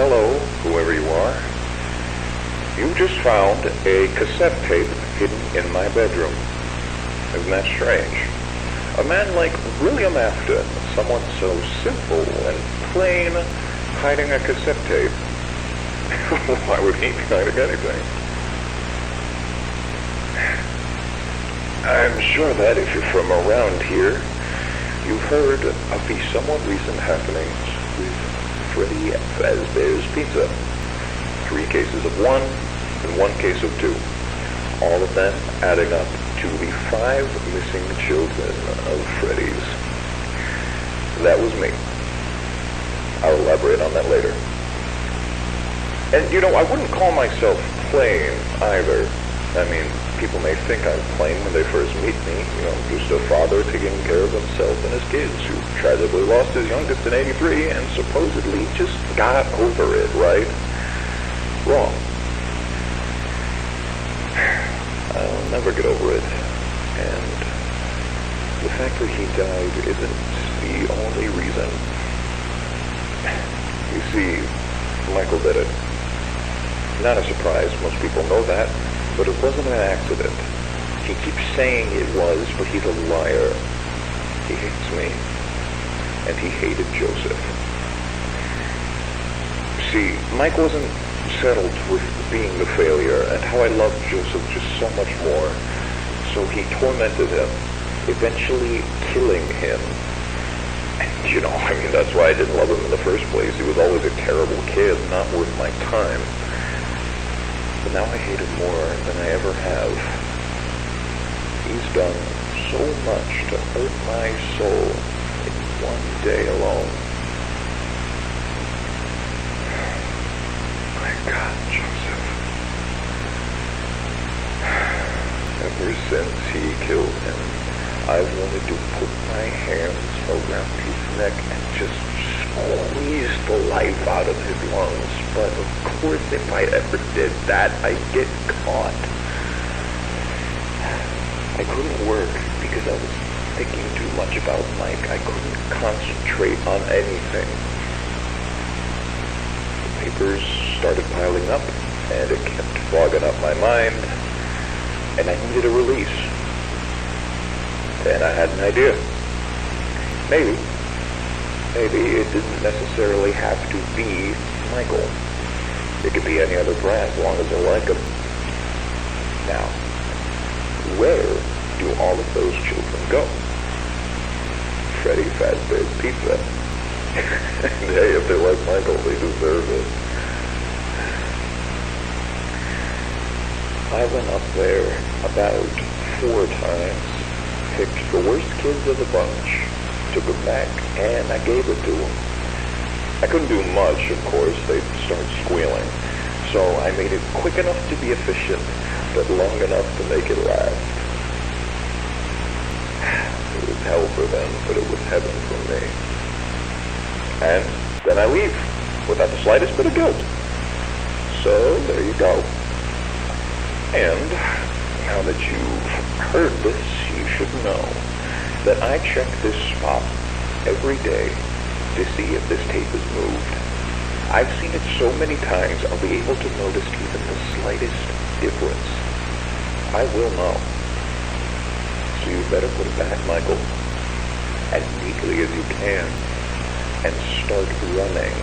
Hello, whoever you are. You just found a cassette tape hidden in my bedroom. Isn't that strange? A man like William Afton, someone so simple and plain, hiding a cassette tape. Why would he be hiding anything? I'm sure that if you're from around here, you've heard of the somewhat recent happenings with Freddy Fazbear's Pizza. 3 cases of one and 1 case of 2. All of them adding up to the 5 missing children of Freddy's. That was me. I'll elaborate on that later. And I wouldn't call myself plain either. I mean, people may think I'm plain when they first meet me, just a father taking care of himself and his kids who tragically lost his youngest in '83 and supposedly just got over it, right? Wrong. I'll never get over it. And the fact that he died isn't the only reason. You see, Michael did it. Not a surprise, most people know that. But it wasn't an accident. He keeps saying it was, but he's a liar. He hates me. And he hated Joseph. See, Mike wasn't settled with being the failure and how I loved Joseph just so much more. So he tormented him, eventually killing him. And, that's why I didn't love him in the first place. He was always a terrible kid, not worth my time. But now I hate him more than I ever have. He's done so much to hurt my soul in one day alone. My God, Joseph. Ever since he killed him, I've wanted to put my hands around his neck and just squeeze the life out of his lungs. But of course, if I ever did that, I'd get caught. I couldn't work because I was thinking too much about Mike. I couldn't concentrate on anything. The papers started piling up, and it kept fogging up my mind, and I needed a release. And I had an idea. Maybe it didn't necessarily have to be Michael. It could be any other brand as long as I like them. Now, where do all of those children go? Freddy Fazbear's Pizza. And hey, if they like Michael, they deserve it. I went up there about 4 times, picked the worst kids of the bunch, took them back, and I gave it to them. I couldn't do much, of course. They'd start squealing. So I made it quick enough to be efficient, but long enough to make it last. It was hell for them, but it was heaven for me. And then I leave, without the slightest bit of guilt. So there you go. And now that you've heard this, you should know that I check this spot every day to see if this tape is moved. I've seen it so many times I'll be able to notice even the slightest difference. I will know. So you better put it back, Michael, as neatly as you can, and start running.